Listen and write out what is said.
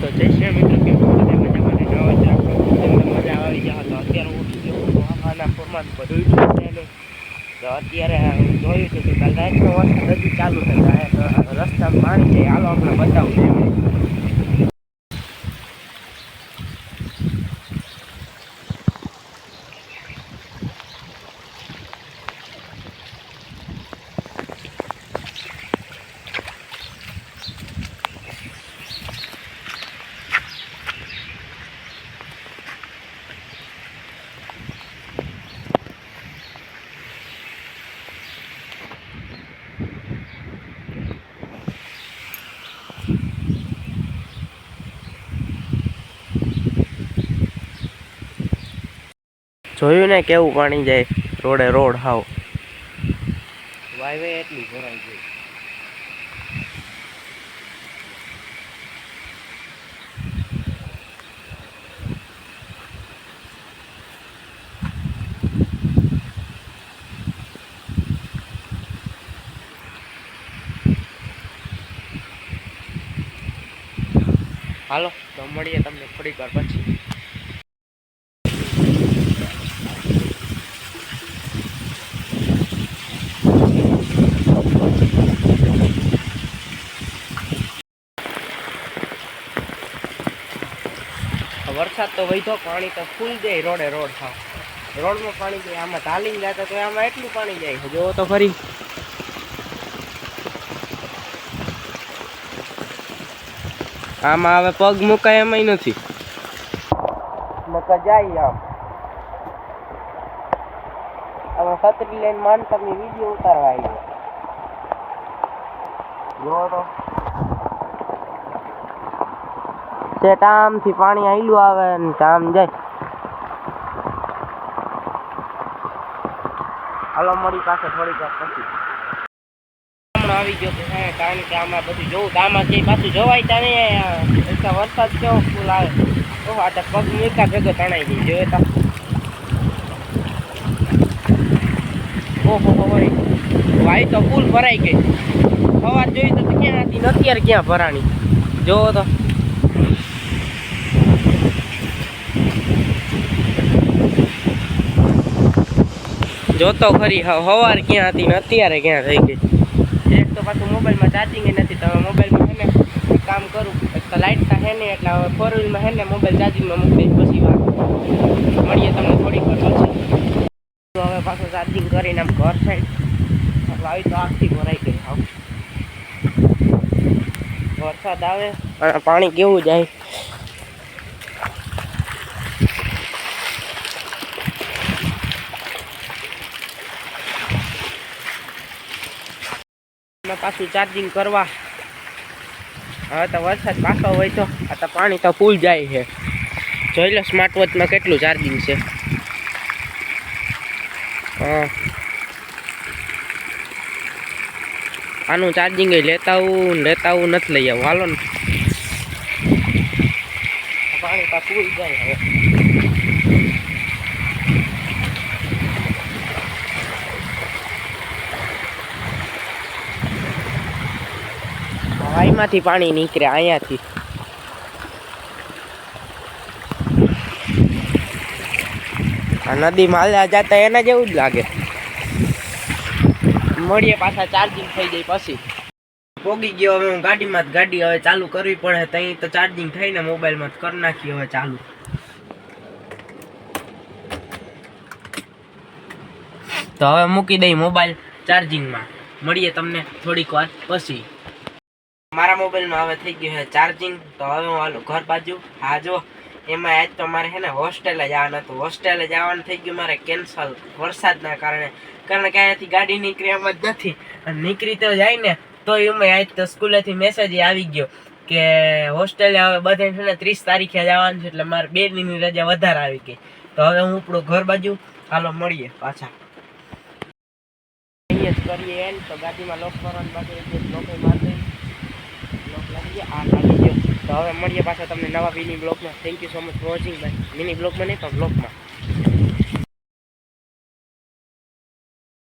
તો જય શ્રી મિત્રો, કેમ છો બધા મજામાં? નવા જ તમને મજા આવી જાય તો અત્યારે ઉઠી ગયો આના ફોરમાં બધું ને તો અત્યારે જોયું છે કે કાલ રાતનો વરસાદ હજી ચાલુ થાય રસ્તામાં પાણી છે. હાલો આપણે બતાવું છે. જોયું ને કેવું પાણી જાય રોડે રોડ હાવ વાયવે એટલી ભરાઈ ગઈ. હાલો તો મળીએ તમને થોડીક વાર પછી. વરસાદ તો વધ્યો, પાણી તો ફૂલ જાય રોડે રોડ થાવ રોડમાં પાણી જાય. આમાં ચાલીને જતા તો આમાં એટલું પાણી જાય જોવો તો ખરી. આમાં હવે પગ મુકાય એમાંય નથી નકર જાય. આમાં છત્રી લઈને માનસરની વિડીયો ઉતારવા આવ્યો જોવો તો. આમથી પાણી આયલું આવે ને આમ જાય. હાલો મળી પાસે થોડીક વાર પછી. આવી ગયો છે કારણ કે આમાં બધું જોવું આમાં જે પાછું જોવાય ત્યાં વરસાદ કેવો ફૂલ આવે. ઓહો આ તો પગ મૂકા ભેગો તણાઈ ગઈ જોયે તા. ઓહો વાય તો ફૂલ ભરાઈ ગઈ. સવાર જોઈ તો ક્યાં હતી ને અત્યારે ક્યાં ભરાણી જોવો તો. જોતો ખરી સવાર ક્યાં હતી ને અત્યારે ક્યાં થઈ ગઈ. એક તો પાછું મોબાઈલમાં ચાર્જિંગ નથી તો હવે મોબાઈલમાં હે ને કામ કરું. એક તો લાઇટ તો હે ને એટલે હવે 4 વ્હીલમાં હે ને મોબાઈલ ચાર્જિંગમાં મૂકી દઈશ પછી વાત મળીએ તમને થોડીક વાર પછી. તો હવે પાછું ચાર્જિંગ કરીને આમ ઘર સાઈડ આવી તો આખી ભરાઈ ગઈ. વરસાદ આવે અને પાણી કેવું જાય. પાછું ચાર્જિંગ કરવા હવે તો વરસાદ પાછો હોય તો આ તો પાણી તો ફૂલ જાય છે. જોઈ લો સ્માર્ટ વોચમાં કેટલું ચાર્જિંગ છે. આનું ચાર્જિંગ લેતા આવું નથી લઈ આવું. હાલો ને પાણી તો ફૂલ જાય હવે. વાયમાંથી પાણી નીકળે અહીંયાથી. નદીમાં હાલ્યા જતા એના જેવું જ લાગે. મળીએ પાછા ચાર્જિંગ થઈ જાય પછી. પોગી ગયો હવે હું ગાડીમાં જ. ગાડી હવે ચાલુ કરવી પડે ત્યાં તો ચાર્જિંગ થઈને મોબાઈલમાં જ કરી નાખી હવે ચાલુ. તો હવે મૂકી દઈ મોબાઈલ ચાર્જિંગમાં. મળીએ તમને થોડીક વાર પછી. મારા મોબાઈલમાં હવે થઈ ગયું છે ચાર્જિંગ. તો હવે હું હાલું ઘર બાજુ. હા જો એમાં આજ તો મારે હે ને હોસ્ટેલે જવાનું હતું. હોસ્ટેલે જવાનું થઈ ગયું મારે કેન્સલ વરસાદના કારણે. કારણ કે અહીંયાથી ગાડી નીકળી એમ જ નથી. અને નીકળી તો જાય ને તો એમાં આજ તો સ્કૂલેથી મેસેજ આવી ગયો કે હોસ્ટેલે હવે બધે છે ને 30 તારીખે જવાનું છે. એટલે મારે 2 દિનની રજા વધારે આવી ગઈ. તો હવે હું આપણું ઘર બાજુ. હાલો મળીએ પાછા. કરીએ એમ તો ગાડીમાં લોક કરવાનું બાકી લોકો મારી તો હવે મળીએ પાછા તમને નવા મિની બ્લોગમાં. Thank you so much for watching. Mini બ્લોગમાં નહીં પણ બ્લોગમાં.